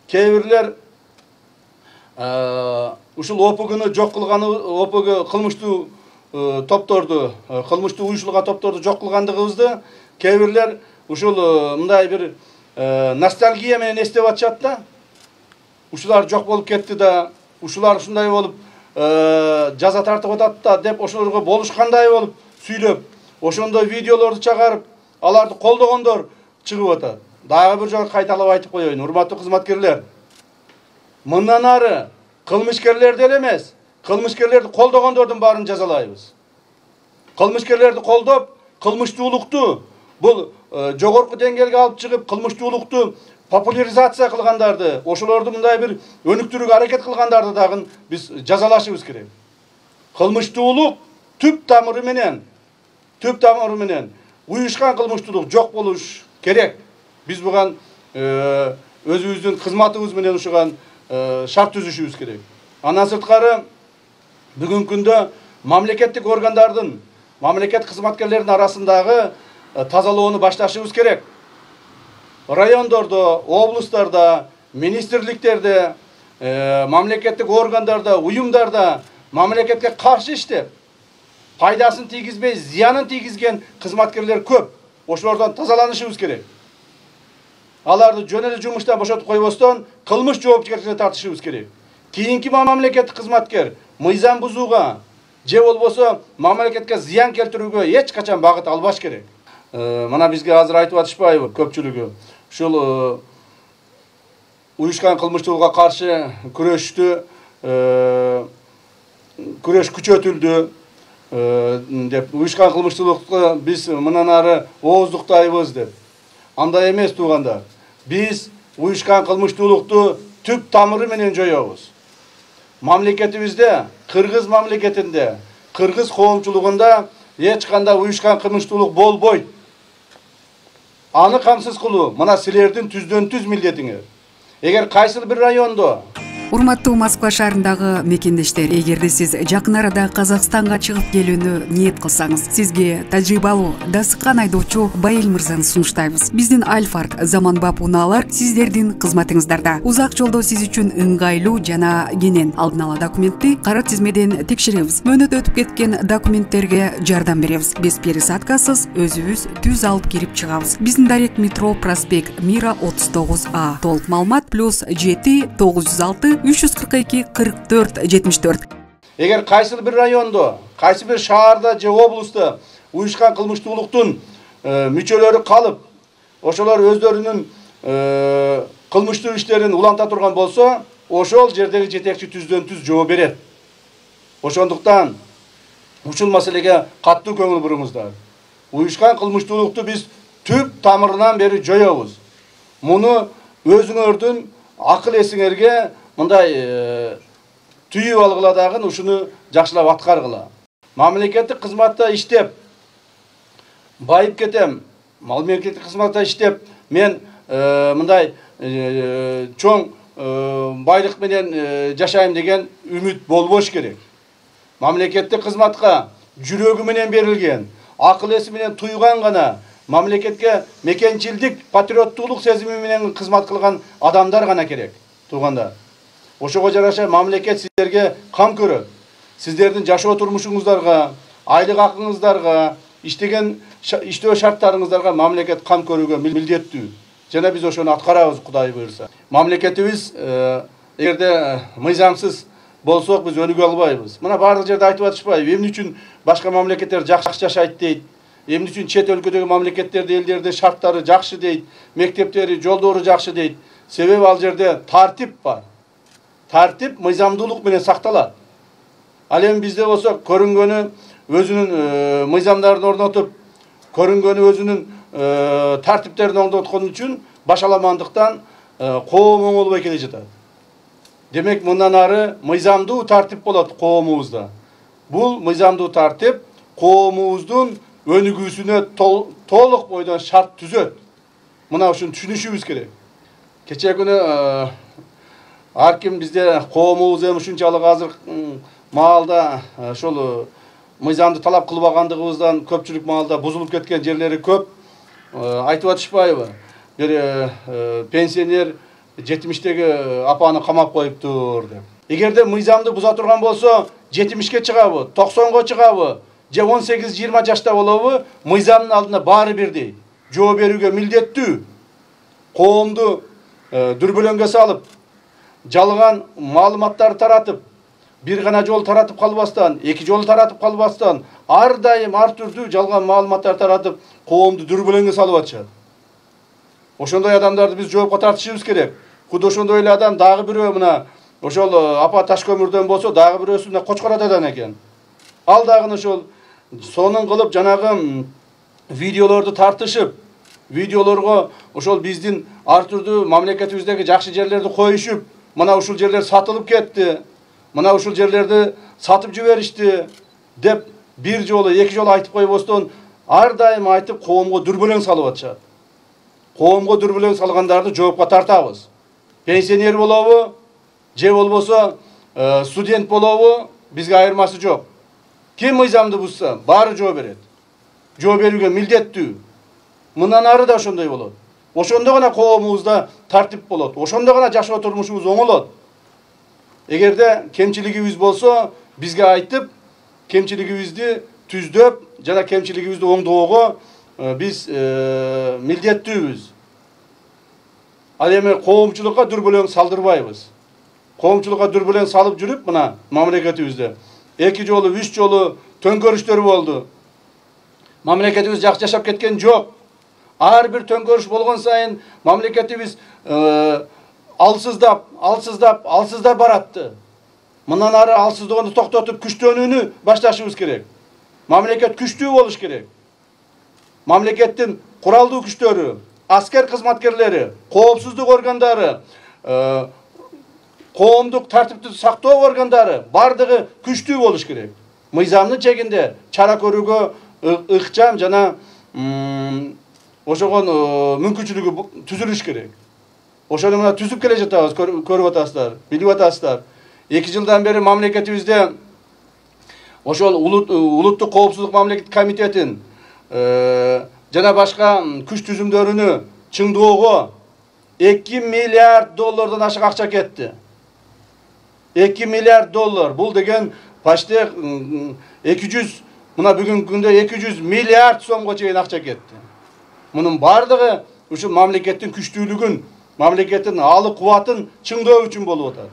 kээ бирлер ушул ОПГны жок кылганы, ОПГ кылмыштуу топторду, кылмыштуу уюшулган топторду жок кылгандыгыбызды кээ бирлер ушул мындай бир ностальгия менен эстеп атышат да. Ушулар жок болуп кетти да, ушулар ушундай болуп жаза тартып атат да деп ошолорго болушкандай болуп сүйлөп, ошондой видеолорду чыгарып, аларды колдогондор чыгып атат. Дагы бир жолу кайталап айтып коеюн, урматтуу кызматкерлер. Мындан ары кылмышкерлерди эле эмес, кылмышкерлерди колдогондордун баарын жазалайбыз. Кылмышкерлерди колдоп, кылмыштуулукту бул жогорку деңгээлге алып чыгып, кылмыштуулукту популяризация кылгандарды, ошолорду мындай бир өнүктүрүүгө аракет кылгандарды дагы биз жазалашыбыз керек. Кылмыштуулук түп тамыры менен уюшкан кылмыштуулук жок болуш керек. Биз буга өзүбүздүн кызматыбыз менен ушуган шарт түзүшүбүз керек. Андан сырткары бүгүнкү күндө мамлекеттик органдардын, мамлекет кызматкерлеринин арасындагы тазалоону башташыбыз керек. Райондордо, облустарда, министрликтерде, мамлекеттик органдарда, уюмдарда мамлекетке каршы иштеп, пайдасын тийгизбей, зыянын тийгизген кызматкерлер көп. Ошолордон тазаланышыбыз керек. Аларды жөн эле жумуштан бошотуп койбостон, кылмыш жоопкерчиликке тартышыбыз керек. Кийинки мамлекеттик кызматкер мыйзам бузууга же болбосо мамлекетке зыян келтирүүгө эч качан багыт албаш керек. Мына бизге азыр айтып атышпайбы көпчүлүгү? Ушул уюшкан кылмыштуулукка каршы күрөштү, күрөш күчөтүлдү деп, уюшкан кылмыштуулукты биз мындан ары ооздуктайбыз деп. Андай эмес туугандар. Биз уюшкан кылмыштуулукту түп тамыры менен жоёбуз. Мамлекетибизде, Кыргыз мамлекетинде, Кыргыз коомчулугунда эч кандай уюшкан кылмыштуулук болбойт. Аны камсыз кылуу мына силердин түздөн түз милдетиңер. Эгер кайсыл бир райондо Урматтуу Москва шаарындагы мекендештер, эгерде сиз жакын арада Казакстанга чыгып келүүнү ниет кылсаңыз, сизге тажрыйбалуу, дасыккан айдоочу Байел мырзаны сунуштайбыз. Биздин Альфард заманбап унаалар сиздердин кызматыңыздарда. Узак жолдо сиз үчүн ыңгайлуу жана кенен алдын ала документти кара тизмеден текшеребиз. Мөөнөт өтүп кеткен документтерге жардам беребиз. Без пересадкасыз өзүбүз түз алып кирип чыгабыз. Биздин дарек метро проспект Мира 39А. Толук маалымат +7 906 342 44 74. Эгер кайсыл бир райондо, кайсы бир шаарда же облуста уюшкан кылмыштуулуктун мүчөлөрү калып, ошолор өздөрүнүн кылмыштуу иштерин уланта турган болсо, ошол жердеги жетекчи түздөн түз жооп берет. Ошондуктан ушул маселеге каттуу көңүл буруңуздар. Уюшкан кылмыштуулукту биз түп тамырынан бери жоёбуз. Муну өзүңөрдүн акыл эсиңерге мындай түйүп алгыла дагы ушуну жакшылап аткаргыла. Мамлекеттик кызматта иштеп байып кетем, мамлекеттик кызматта иштеп мен мындай чоң байлык менен жашайм деген үмүт болбош керек. Мамлекеттик кызматка жүрөгү менен берилген, акыл эси менен туйган гана, мамлекетке мекенчилдик, патриоттуулук сезими менен кызмат кылган адамдар гана керек. Туугандар, ошого жараша мамлекет сиздерге кам көрөт. Сиздердин жашоо турмушуңуздарга, айлык акыңыздарга, иштөө шарттарыңыздарга мамлекет кам көрүүгө милдеттүү. Жана биз ошону аткарабыз, Кудай буйрса. Мамлекетибиз эгерде мыйзамсыз болсок биз өнүгө албайбыз. Мына бардык жерде айтып атышпайбы? Эмне үчүн башка мамлекеттер жакшы жашайт дейт? Эмне үчүн чет өлкөдөгү мамлекеттерде, элдерде шарттары жакшы дейт, мектептери, жолдору жакшы дейт? Себеби ал жерде тартип бар. Тартип мыйзамдуулук менен сакталат. Ал эми бизде болсо көрүнгөнү өзүнүн мыйзамдарын орнотуп, көрүнгөнү өзүнүн тартиптерин орноткон үчүн башаламандыктан коом оңолбой келе жатат. Демек мындан ары мыйзамдуу тартип болот коомубузда. Бул мыйзамдуу тартип коомубуздун өнүгүүсүнө толук бойдон шарт түзөт. Мына ушуну түшүнүшүбүз керек. Кечээ күнү ар ким бизде коомубуз эми ушунчалык азыр маалда ошол мыйзамды талап кылбагандыгыбыздан көпчүлүк маалда бузулуп кеткен жерлери көп. Айтып атышпайбы? Бир пенсионер 70'tegi apаны камап коюптур деп. Эгерде мыйзамды буза турган болсо 70-ке чыгабы, 90-га чыгабы, же 18-20 жашта болобу, мыйзамдын алдында баары бирдей. Жооп берүүгө милдеттүү. Коомду дүрбөлөңгө салып, жалган маалыматтарды таратып, бир гана жол таратып калбастан, эки жол таратып калбастан, ар дайым ар түрдүү жалган маалыматтар таратып, коомду дүрбөлөңгө салып атышат. Ошондой адамдарды биз жоопко тартышыбыз керек. Куд ошондой эле адам дагы бирөө мына ошол апа Ташкөмүрдөн болсо, дагы бирөөсү мына Кочкор Атадан экен. Ал дагы ошол сонун кылып жанагы видеолорду тартышып, видеолорго ошол биздин ар түрдүү мамлекетибиздеги жакшы жерлерди коюшуп, мына ушул жерлер сатылып кетти, мына ушул жерлерди сатып жиберишти деп бир жолу, эки жолу айтып койбостон, ар дайым айтып коомго дүрбөлөң салып атышат. Коомго дүрбөлөң салгандарды жоопко тартабыз. Пенсионер болобу, же болбосо студент болобу, бизге айырмасы жок. Ким мыйзамды бузса, баары жооп берет. Жооп берүүгө милдеттүү. Мындан ары да ошондой болот. Ошондо гана коомубузда тартип болот. Ошондо гана жашоо турмушубуз оңолот. Эгерде кемчилигибиз болсо, бизге айтып, кемчилигибизди түздөп, жана кемчилигибизди оңдоого биз милдеттүүбүз. Ал эми коомчулукка дүрбөлөң салдырбайбыз. Коомчулукка дүрбөлөң салып жүрүп, мына мамлекетибизде 2 жолу, 3 жолу төңкөрүштөр болду. Мамлекетибиз жакшы жашап кеткен жок. Ар бир төңкөрүш болгон сайын мамлекетибиз алсыздап баратты. Мындан ары алсыздыгын токтотуп күчтөнүүнү башташыбыз керек. Мамлекет күчтүү болуш керек. Мамлекеттин куралдуу күчтөрү, аскер кызматкерлери, коопсуздук органдары, коомдук тартипти сактоо органдары бардыгы күчтүү болуш керек. Мыйзамдын чегинде чара көрүүгө ыкчам жана ошогон мүмкүнчүлүгү түзүлүш керек. Ошону мына түзүп келе жатабыз, көрүп атасыздар, билип атасыздар. 2 жылдан бери мамлекетибизде ошол улуттук коопсуздук мамлекеттик комитетин жана башка күч түзүмдөрүнү чыңдоого 2 миллиард доллардан ашык акча кетти. 2 миллиард доллар. Бул деген почти 200, мына бүгүнкү күндө 200 миллиард сомго чейин акча кетти. Мунун бардыгы ушул мамлекеттин күчтүүлүгүн, мамлекеттин алы кубатын чыңдоо үчүн болуп атат.